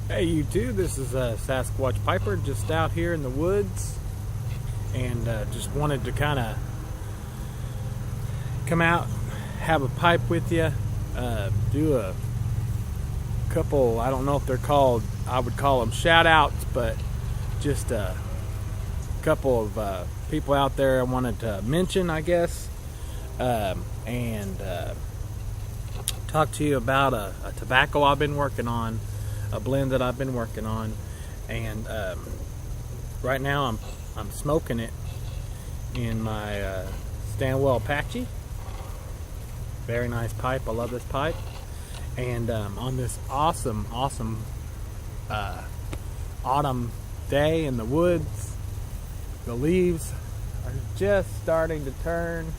Hey you two, this is Sasquatch Piper just out here in the woods, and just wanted to kind of come out, have a pipe with you, do a couple, I don't know if they're called, I would call them shout outs, but just a couple of people out there I wanted to mention, I guess, and talk to you about a tobacco I've been working on, a blend that I've been working on, and right now I'm smoking it in my Stanwell Apache. Very nice pipe. I love this pipe. And on this awesome autumn day in the woods, the leaves are just starting to turn.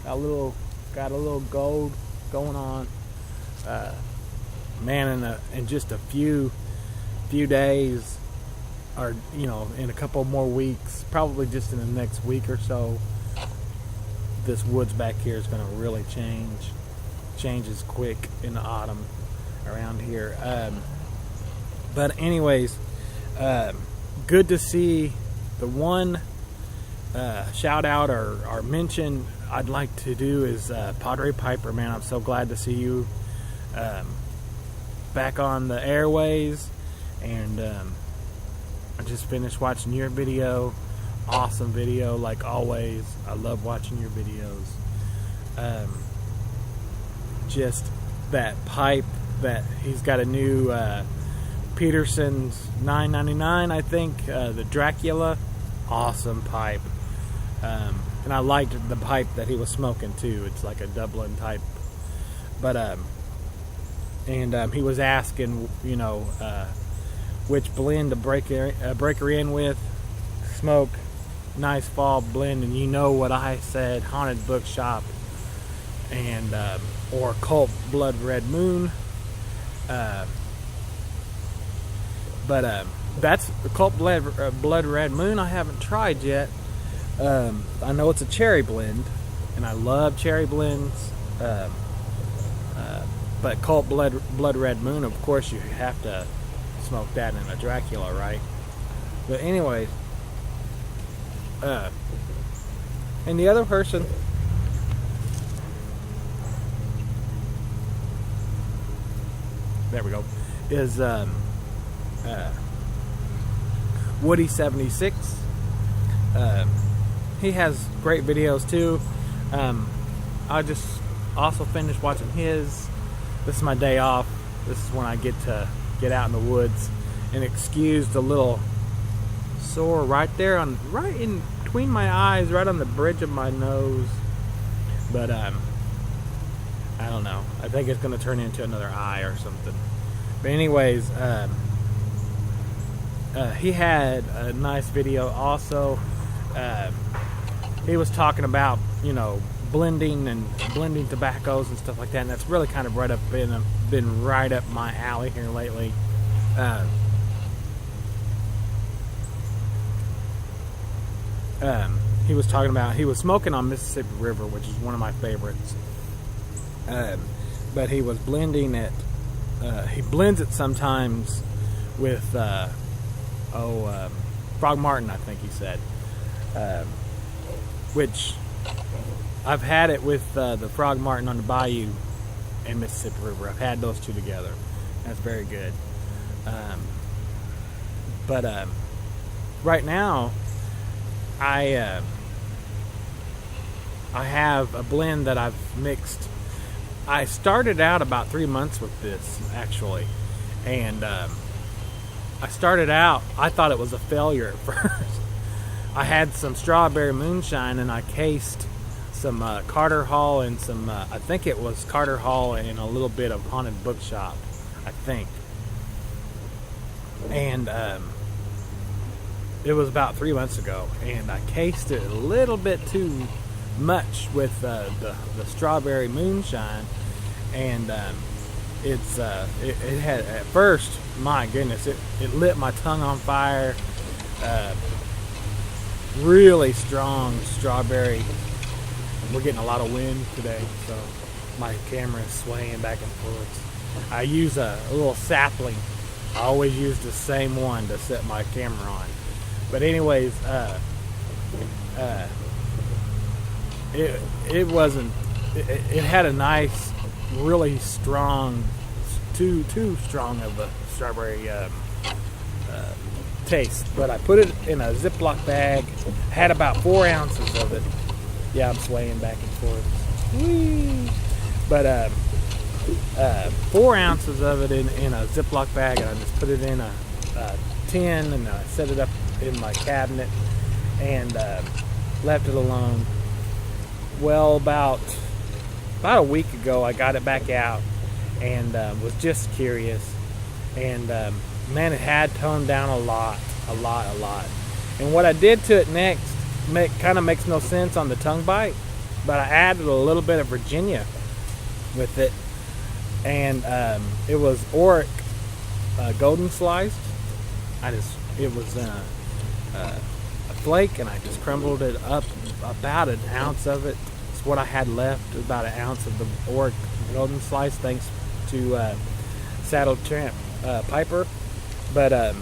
Got a little gold going on. Man, in just a few days, or in a couple more weeks, probably just in the next week or so, this woods back here is going to really changes quick in the autumn around here. But anyways, good to see. The one shout out or mention I'd like to do is Padre Piper. Man, I'm so glad to see you back on the airways, and I just finished watching your video. Awesome video, like always. I love watching your videos. Just that pipe that he's got a new Peterson's 999, I think, the Dracula. Awesome pipe. And I liked the pipe that he was smoking too. It's like a Dublin type. But he was asking, which blend to break her in with. Smoke, nice fall blend, and you know what I said: Haunted Bookshop and or Cult Blood Red Moon. But that's the Cult Blood Red Moon. I haven't tried yet. I know it's a cherry blend, and I love cherry blends. But Cult Blood Red Moon, of course, you have to smoke that in a Dracula, right? But anyways, and the other person, there we go, is Woody 76. He has great videos too. I just also finished watching his. This is my day off. This is when I get to get out in the woods, and excuse the little sore right in between my eyes, right on the bridge of my nose. But I don't know. I think it's going to turn into another eye or something. But anyways, he had a nice video also. He was talking about blending tobaccos and stuff like that, and that's really kind of been right up my alley here lately. He was talking about, he was smoking on Mississippi River, which is one of my favorites. But he was blending it. He blends it sometimes with Frog Martin, I think he said. Which I've had it with the Frog Martin on the Bayou and Mississippi River. I've had those two together. That's very good. But right now, I have a blend that I've mixed. I started out about 3 months with this, actually, and I started out, I thought it was a failure at first. I had some strawberry moonshine, and I cased some Carter Hall and some, I think it was Carter Hall and a little bit of Haunted Bookshop, I think. And it was about 3 months ago, and I cased it a little bit too much with the strawberry moonshine, and it had, at first, my goodness, it lit my tongue on fire. Really strong strawberry. We're getting a lot of wind today, so my camera is swaying back and forth. I use a little sapling I always use the same one to set my camera on. But anyways, it wasn't. It had a nice, really strong, too strong of a strawberry taste. But I put it in a Ziploc bag. Had about 4 ounces of it. Yeah, I'm swaying back and forth. Whee! But 4 ounces of it in a Ziploc bag, and I just put it in a tin, and I set it up in my cabinet and left it alone. Well, about a week ago, I got it back out and was just curious. And man, it had toned down a lot. And what I did to it next kind of makes no sense on the tongue bite, but I added a little bit of Virginia with it, and it was Oric golden sliced. It was a flake, and I just crumbled it up, about an ounce of it. It's what I had left, about an ounce of the Oric golden slice, thanks to Saddle Tramp Piper. But I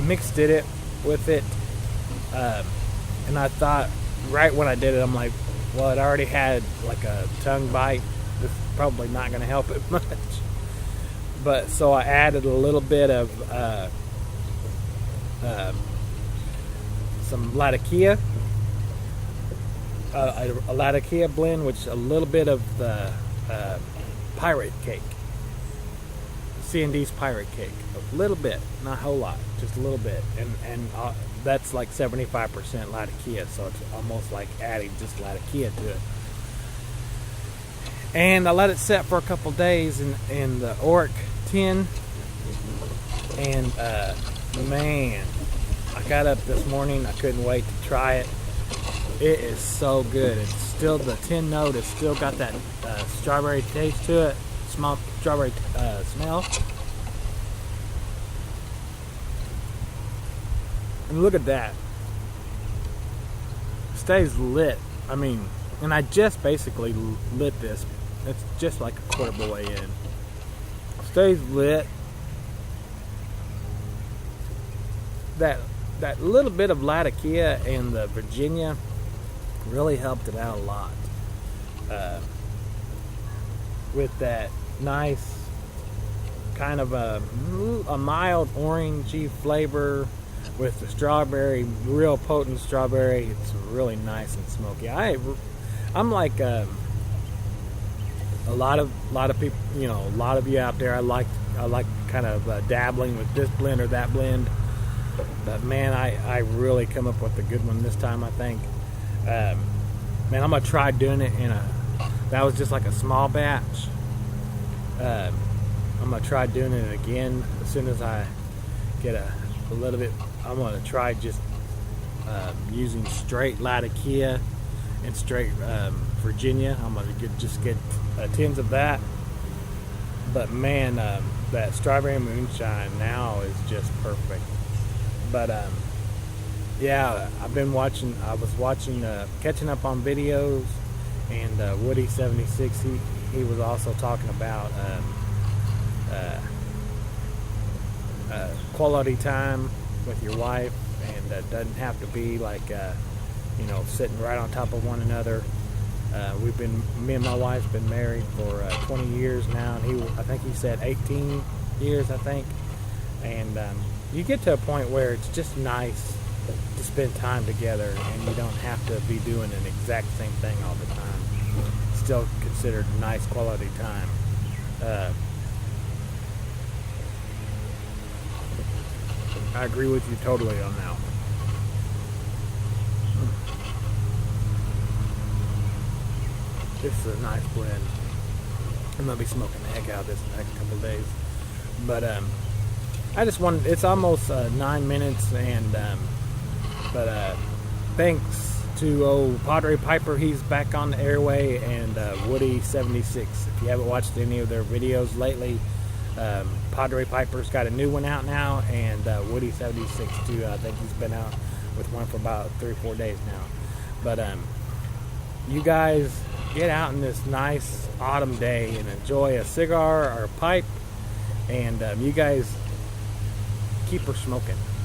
mixed it with it, and I thought, right when I did it, I'm like, well, it already had like a tongue bite. This is probably not going to help it much. But so I added a little bit of some Latakia, a Latakia blend, which a little bit of the pirate cake, C&D's pirate cake, a little bit, not a whole lot, just a little bit, and that's like 75% Latakia, so it's almost like adding just Latakia to it. And I let it set for a couple days in the Oric tin, and man, I got up this morning, I couldn't wait to try it. It is so good. It's still, the tin note has still got that strawberry taste to it, small strawberry smell. And look at that. Stays lit. I mean, and I just basically lit this. It's just like a quarter of the way in. Stays lit. That little bit of Latakia and the Virginia really helped it out a lot. With that nice kind of a mild orangey flavor with the strawberry, real potent strawberry. It's really nice and smoky. I'm like a lot of people, you know, a lot of you out there. I like kind of dabbling with this blend or that blend. But man, I really come up with a good one this time, I think. Man, I'm gonna try doing it that was just like a small batch. I'm gonna try doing it again as soon as I get a little bit. I'm gonna try just using straight Latakia and straight Virginia. I'm gonna get tins of that. But man, that strawberry moonshine now is just perfect. But yeah, I was watching, catching up on videos, and Woody 76, he was also talking about quality time with your wife, and it doesn't have to be like sitting right on top of one another. Me and my wife's been married for 20 years now, and I think he said 18 years, I think. And you get to a point where it's just nice to spend time together, and you don't have to be doing an exact same thing all the time. Still considered nice quality time. I agree with you totally on that one. This is a nice blend. I'm gonna be smoking the heck out of this in the next couple of days. But I just wanted, it's almost 9 minutes, and but thanks to Padre Piper, he's back on the airway, and Woody 76. If you haven't watched any of their videos lately, Padre Piper's got a new one out now, and Woody 76 too. I think he's been out with one for about 3 or 4 days now. But you guys get out in this nice autumn day and enjoy a cigar or a pipe, and you guys keep her smoking.